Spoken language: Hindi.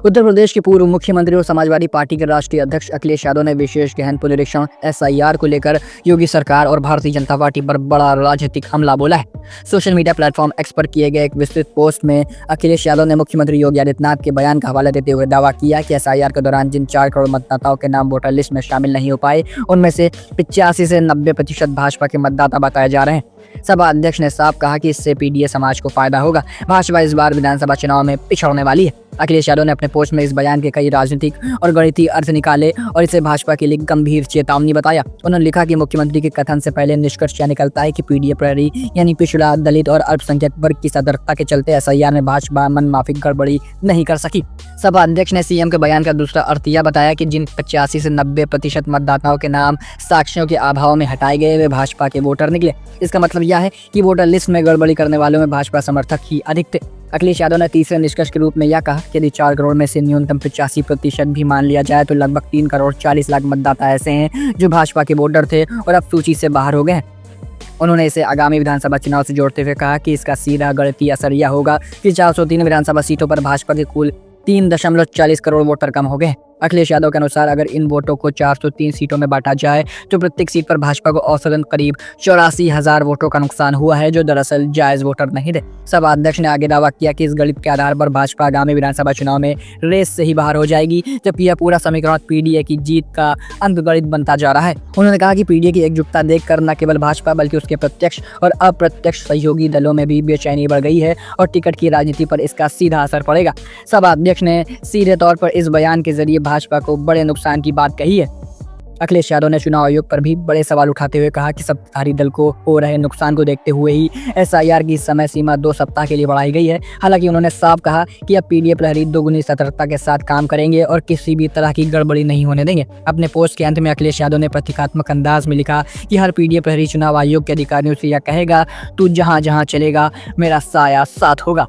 उत्तर प्रदेश के पूर्व मुख्यमंत्री और समाजवादी पार्टी के राष्ट्रीय अध्यक्ष अखिलेश यादव ने विशेष गहन पुनरीक्षण एसआईआर को लेकर योगी सरकार और भारतीय जनता पार्टी पर बड़ा राजनीतिक हमला बोला है। सोशल मीडिया प्लेटफॉर्म एक्स पर किए गए एक विस्तृत पोस्ट में अखिलेश यादव ने मुख्यमंत्री योगी आदित्यनाथ के बयान का हवाला देते हुए दावा किया कि एसआईआर के दौरान जिन 4 करोड़ मतदाताओं के नाम वोटर लिस्ट में शामिल नहीं हो पाए, उनमें से 85 से 90% भाजपा के मतदाता बताए जा रहे हैं। सभा अध्यक्ष ने साफ कहा कि इससे पीडीए समाज को फायदा होगा। भाजपा इस बार विधानसभा चुनाव में पिछड़ने वाली है। अखिलेश यादव ने अपने पोस्ट में इस बयान के कई राजनीतिक और गणितीय अर्थ निकाले और इसे भाजपा के लिए गंभीर चेतावनी बताया। उन्होंने लिखा कि मुख्यमंत्री के कथन से पहले निष्कर्ष यह निकलता है कि पीडीए प्रहरी यानी पिछड़ा, दलित और अल्पसंख्यक वर्ग की सतर्कता के चलते एसआईआर में भाजपा मनमाफिक गड़बड़ी नहीं कर सकी। सभा अध्यक्ष ने सीएम के बयान का दूसरा अर्थ यह बताया कि जिन 85 से 90% मतदाताओं के नाम साक्ष्यों के अभाव में हटाए गए वे भाजपा के वोटर निकले। इसका मतलब यह है कि वोटर लिस्ट में गड़बड़ी करने वालों में भाजपा समर्थक ही अधिक थे। अखिलेश यादव ने तीसरे निष्कर्ष के रूप में यह कहा कि यदि 4 करोड़ में से न्यूनतम 85% भी मान लिया जाए तो लगभग 3 करोड़ 40 लाख मतदाता ऐसे हैं जो भाजपा के वोटर थे और अब सूची से बाहर हो गए हैं। उन्होंने इसे आगामी विधानसभा चुनाव से जोड़ते हुए कहा कि इसका सीधा गणितीय असर यह होगा कि 403 विधानसभा सीटों पर भाजपा के कुल 3.40 करोड़ वोटर कम हो गए। अखिलेश यादव के अनुसार अगर इन वोटों को 403 सीटों में बांटा जाए तो प्रत्येक सीट पर भाजपा को औसतन करीब 84,000 वोटों का नुकसान हुआ है, जो दरअसल जायज वोटर नहीं थे। सभा अध्यक्ष ने आगे दावा किया कि इस गणित के आधार पर भाजपा आगामी विधानसभा चुनाव में रेस से ही बाहर हो जाएगी, जबकि यह पूरा समीकरण पीडीए की जीत का अंकगणित बनता जा रहा है। उन्होंने कहा कि पीडीए की एकजुटता देखकर न केवल भाजपा बल्कि उसके प्रत्यक्ष और अप्रत्यक्ष सहयोगी दलों में भी बेचैनी बढ़ गई है और टिकट की राजनीति पर इसका सीधा असर पड़ेगा। सभा अध्यक्ष ने सीधे तौर पर इस बयान के जरिए भाजपा को बड़े नुकसान की बात कही है। अखिलेश यादव ने चुनाव आयोग पर भी बड़े सवाल उठाते हुए कहा कि सत्ताधारी दल को हो रहे नुकसान को देखते हुए ही एसआईआर की समय सीमा 2 सप्ताह के लिए बढ़ाई गई है। हालांकि उन्होंने साफ कहा कि अब पीडीए प्रहरी दोगुनी सतर्कता के साथ काम करेंगे और किसी भी तरह की गड़बड़ी नहीं होने देंगे। अपने पोस्ट के अंत में अखिलेश यादव ने प्रतीकात्मक अंदाज में लिखा कि हर पीडीए प्रहरी चुनाव आयोग के अधिकारियों से यह कहेगा, तू जहां जहां चलेगा मेरा साया साथ होगा।